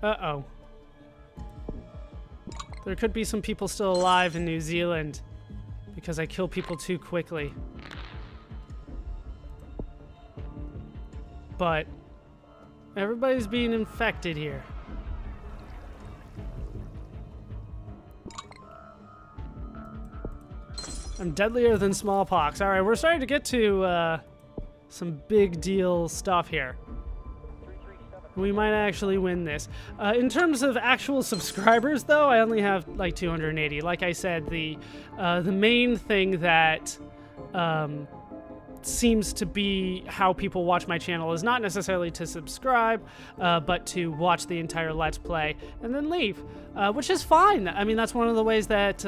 Uh-oh. There could be some people still alive in New Zealand because I kill people too quickly. But everybody's being infected here. I'm deadlier than smallpox. All right, we're starting to get to some big deal stuff here. We might actually win this. In terms of actual subscribers, though, I only have like 280. Like I said, the main thing that seems to be how people watch my channel is not necessarily to subscribe, but to watch the entire Let's Play and then leave, which is fine. I mean, that's one of the ways that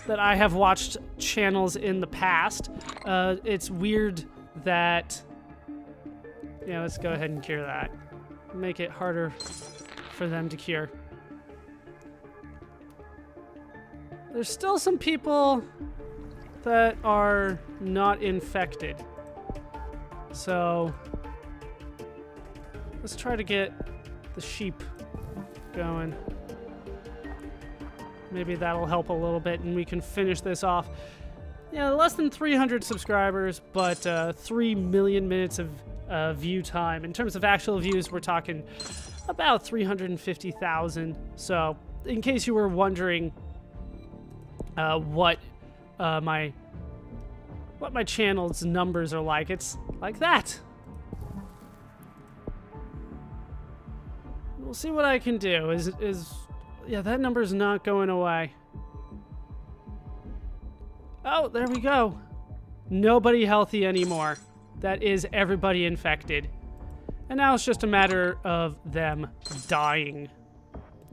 that I have watched channels in the past. It's weird that... Yeah, let's go ahead and cure that. Make it harder for them to cure. There's still some people that are not infected. So let's try to get the sheep going. Maybe that'll help a little bit and we can finish this off. Yeah, less than 300 subscribers, but 3 million minutes of view time. In terms of actual views, we're talking about 350,000. So, in case you were wondering what my channel's numbers are like, it's like that. We'll see what I can do. Yeah, that number's not going away. Oh, there we go. Nobody healthy anymore. That is everybody infected. And now it's just a matter of them dying.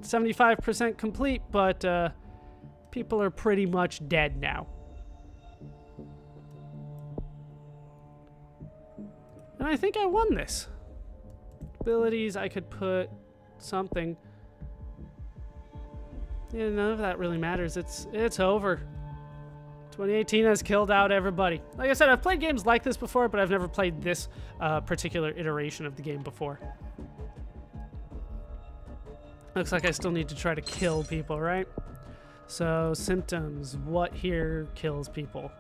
75% complete, but people are pretty much dead now. And I think I won this. Abilities, I could put something. Yeah, none of that really matters. It's over. 2018 has killed out everybody. Like I said, I've played games like this before, but I've never played this particular iteration of the game before. Looks like I still need to try to kill people, right? So, symptoms. What here kills people?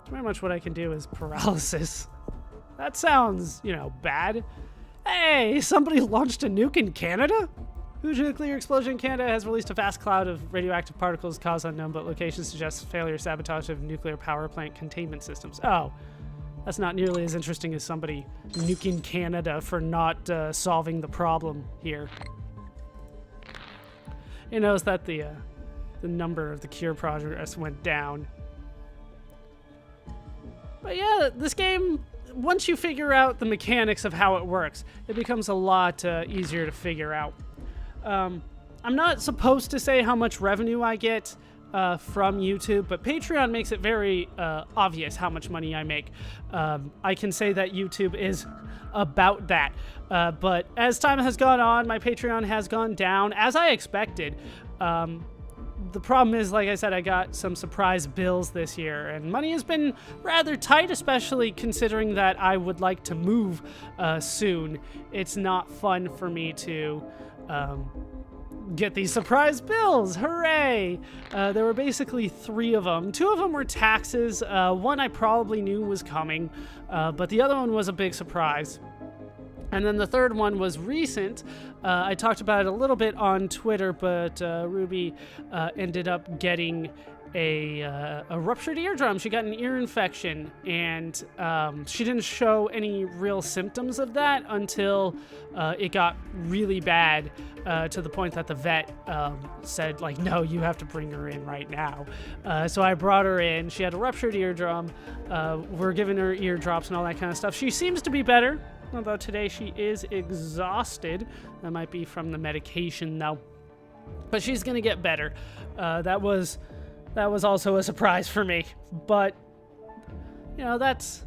Pretty much what I can do is paralysis. That sounds, you know, bad. Hey, somebody launched a nuke in Canada? Huge nuclear explosion in Canada has released a vast cloud of radioactive particles. Cause unknown, but location suggests failure, sabotage of nuclear power plant containment systems. Oh, that's not nearly as interesting as somebody nuking Canada for not solving the problem here. You notice that the number of the cure progress went down. But yeah, this game, once you figure out the mechanics of how it works, it becomes a lot easier to figure out. I'm not supposed to say how much revenue I get from YouTube, but Patreon makes it very obvious how much money I make. I can say that YouTube is about that. But as time has gone on, my Patreon has gone down, as I expected. The problem is, like I said, I got some surprise bills this year, and money has been rather tight, especially considering that I would like to move soon. It's not fun for me to get these surprise bills. Hooray! There were basically 3 of them. 2 of them were taxes. One I probably knew was coming, but the other one was a big surprise. And then the third one was recent. I talked about it a little bit on Twitter, but Ruby ended up getting a ruptured eardrum. She got an ear infection, and she didn't show any real symptoms of that until it got really bad, to the point that the vet said, like, no, you have to bring her in right now. So I brought her in. She had a ruptured eardrum. We're giving her ear drops and all that kind of stuff. She seems to be better, although today she is exhausted. That might be from the medication, though. But she's going to get better. That was also a surprise for me. But, you know, that's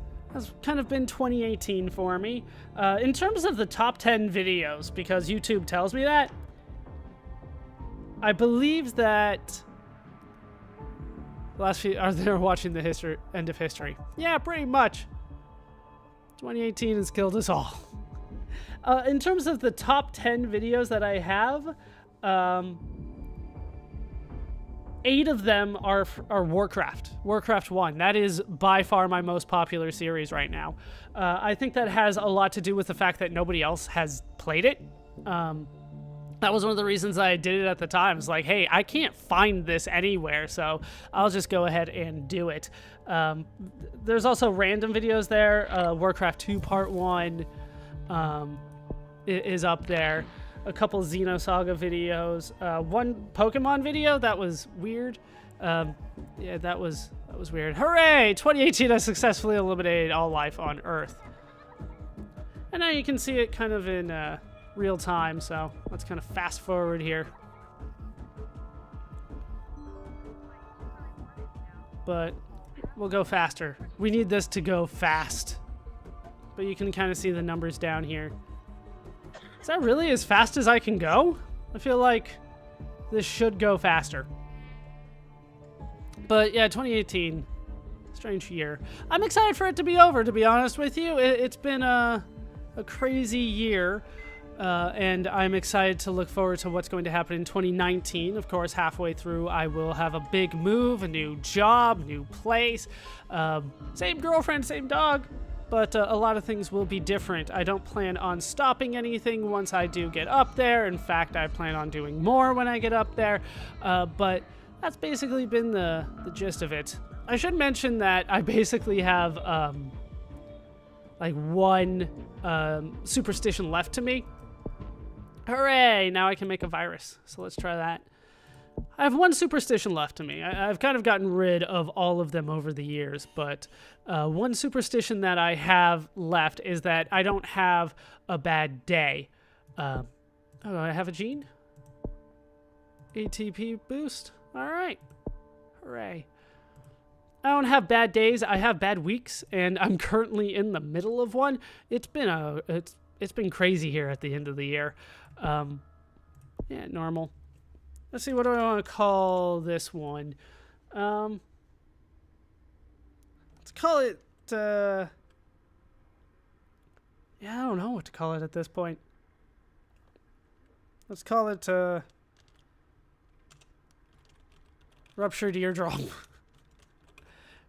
kind of been 2018 for me. In terms of the top 10 videos, because YouTube tells me that, I believe that the last few are there watching the end of history. Yeah, pretty much. 2018 has killed us all. In terms of the top 10 videos that I have, 8 of them are Warcraft. Warcraft 1. That is by far my most popular series right now. I think that has a lot to do with the fact that nobody else has played it. That was one of the reasons I did it at the time. It's like, hey, I can't find this anywhere, so I'll just go ahead and do it. There's also random videos there. Warcraft 2 Part 1 is up there. A couple Xenosaga videos. One Pokemon video that was weird. Yeah, that was weird. Hooray! 2018 has successfully eliminated all life on Earth. And now you can see it kind of in real time, so let's kind of fast forward here. But we'll go faster. We need this to go fast. But you can kind of see the numbers down here. Is that really as fast as I can go? I feel like this should go faster. But yeah, 2018, strange year. I'm excited for it to be over, to be honest with you. It's been a crazy year. And I'm excited to look forward to what's going to happen in 2019. Of course, halfway through, I will have a big move, a new job, new place, same girlfriend, same dog, but a lot of things will be different. I don't plan on stopping anything once I do get up there. In fact, I plan on doing more when I get up there, but that's basically been the gist of it. I should mention that I basically have like one superstition left to me. Hooray! Now I can make a virus. So let's try that. I have one superstition left to me. I've kind of gotten rid of all of them over the years, but one superstition that I have left is that I don't have a bad day. Oh, I have a gene? ATP boost? All right. Hooray. I don't have bad days. I have bad weeks, and I'm currently in the middle of one. It's been crazy here at the end of the year. Yeah, normal. Let's see, what do I want to call this one? Let's call it, yeah, I don't know what to call it at this point. Let's call it, ruptured eardrum.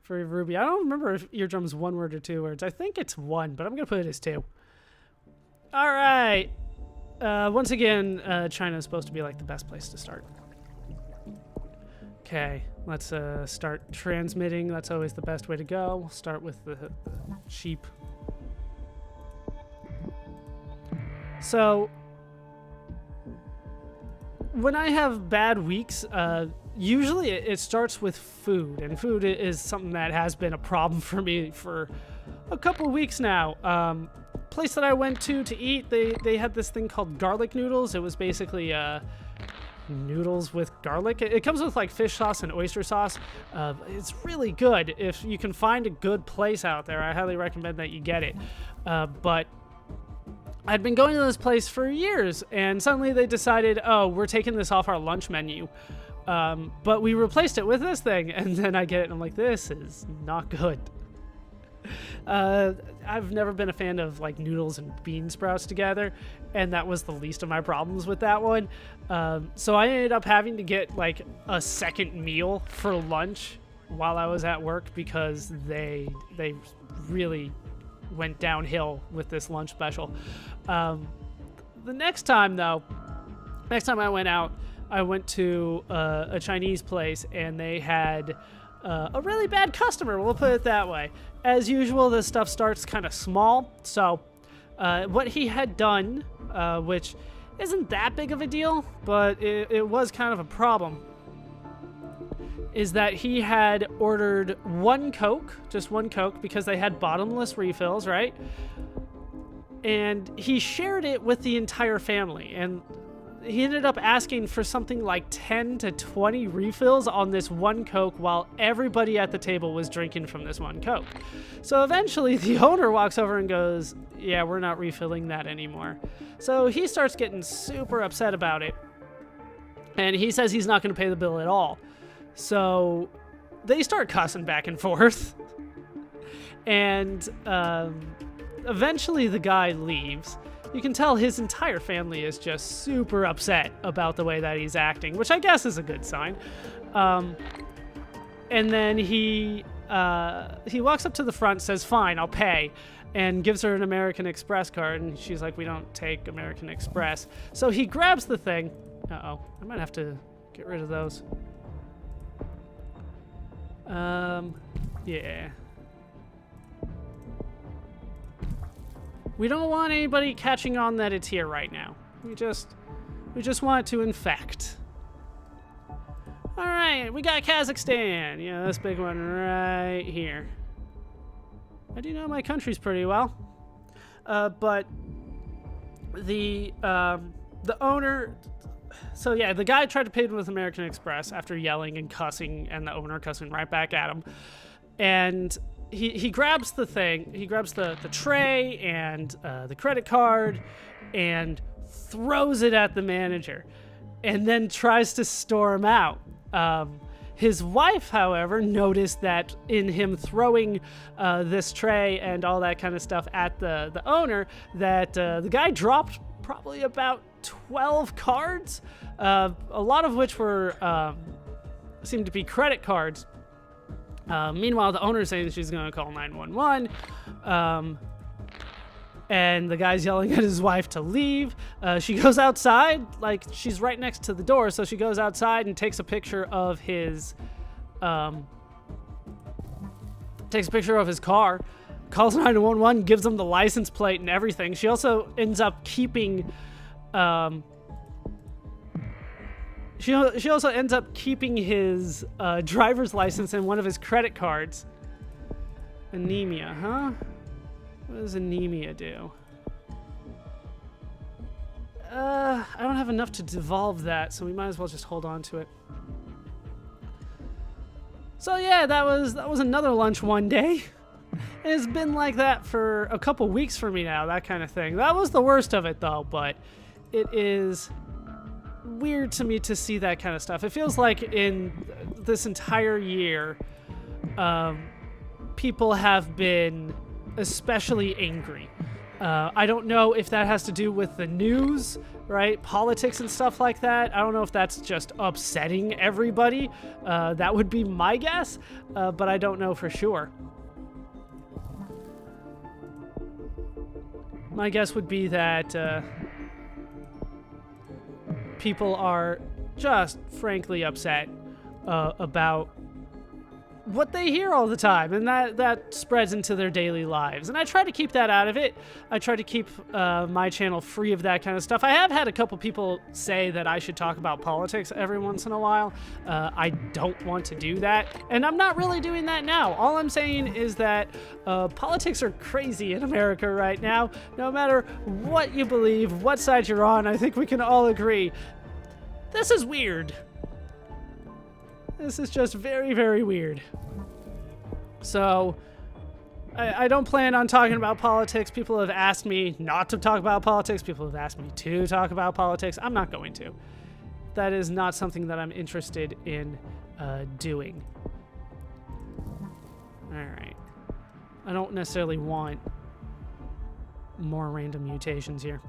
For Ruby. I don't remember if eardrum's one word or 2 words. I think it's 1, but I'm going to put it as 2. All right. Once again, China is supposed to be like the best place to start. Okay, let's start transmitting. That's always the best way to go. We'll start with the sheep. So, when I have bad weeks, usually it starts with food, and food is something that has been a problem for me for a couple weeks now. Place that I went to eat, they had this thing called garlic noodles. It was basically noodles with garlic. It comes with like fish sauce and oyster sauce. It's really good. If you can find a good place out there, I highly recommend that you get it. But I'd been going to this place for years, and suddenly they decided, oh, we're taking this off our lunch menu. But we replaced it with this thing, and then I get it, and I'm like, this is not good. I've never been a fan of like noodles and bean sprouts together, and that was the least of my problems with that one. So I ended up having to get like a second meal for lunch while I was at work because they really went downhill with this lunch special. The next time I went out, I went to a Chinese place, and they had a really bad customer, we'll put it that way. As usual, this stuff starts kind of small, so what he had done, which isn't that big of a deal, but it was kind of a problem, is that he had ordered just one Coke, because they had bottomless refills, right? And he shared it with the entire family, and he ended up asking for something like 10 to 20 refills on this one Coke while everybody at the table was drinking from this one Coke. So eventually the owner walks over and goes, yeah, we're not refilling that anymore. So he starts getting super upset about it, and he says he's not going to pay the bill at all. So they start cussing back and forth, and eventually the guy leaves. you can tell his entire family is just super upset about the way that he's acting, which I guess is a good sign. And then he walks up to the front, says, "Fine, I'll pay," and gives her an American Express card. And she's like, "We don't take American Express." So he grabs the thing. Uh-oh, I might have to get rid of those. Yeah. We don't want anybody catching on that it's here right now. We just want it to infect. All right, we got Kazakhstan. Yeah, this big one right here. I do know my countries pretty well. But the owner, so yeah, the guy tried to pay with American Express after yelling and cussing, and the owner cussing right back at him. And he grabs the thing, he grabs the tray and the credit card and throws it at the manager and then tries to storm out. His wife, however, noticed that in him throwing this tray and all that kind of stuff at the owner, that the guy dropped probably about 12 cards, a lot of which were seemed to be credit cards. Meanwhile, the owner's saying she's going to call 911. And the guy's yelling at his wife to leave. She goes outside, like she's right next to the door, so she goes outside and takes a picture of his car, calls 911, gives him the license plate and everything. She also ends up keeping she also ends up keeping his driver's license and one of his credit cards. Anemia, huh? What does anemia do? I don't have enough to devolve that, so we might as well just hold on to it. So yeah, that was another lunch one day. And it's been like that for a couple weeks for me now, that kind of thing. That was the worst of it though, but it is weird to me to see that kind of stuff. It feels like in this entire year, people have been especially angry. I don't know if that has to do with the news, right? Politics and stuff like that. I don't know if that's just upsetting everybody. That would be my guess, but I don't know for sure. My guess would be that people are just frankly upset about what they hear all the time, and that spreads into their daily lives. And I try to keep that out of it. I try to keep my channel free of that kind of stuff. I have had a couple people say that I should talk about politics every once in a while. I don't want to do that, and I'm not really doing that now. All I'm saying is that politics are crazy in America right now. No matter what you believe, what side you're on, I think we can all agree this is weird. This is just very, very weird. So, I don't plan on talking about politics. People have asked me not to talk about politics. People have asked me to talk about politics. I'm not going to. That is not something that I'm interested in doing. Alright. I don't necessarily want more random mutations here.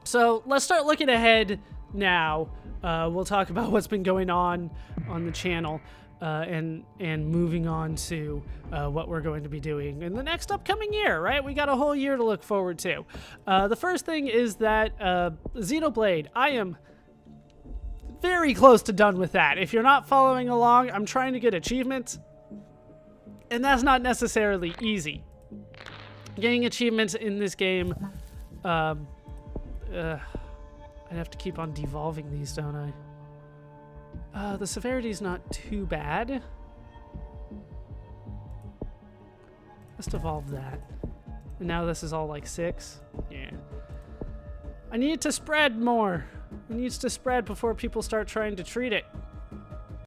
So, let's start looking ahead now. We'll talk about what's been going on the channel and moving on to what we're going to be doing in the next upcoming year, right? We got a whole year to look forward to. The first thing is that Xenoblade, I am very close to done with that. If you're not following along, I'm trying to get achievements, and that's not necessarily easy. Getting achievements in this game, I'd have to keep on devolving these, don't I? The severity's not too bad. Let's devolve that. And now this is all like 6. Yeah. I need it to spread more. It needs to spread before people start trying to treat it.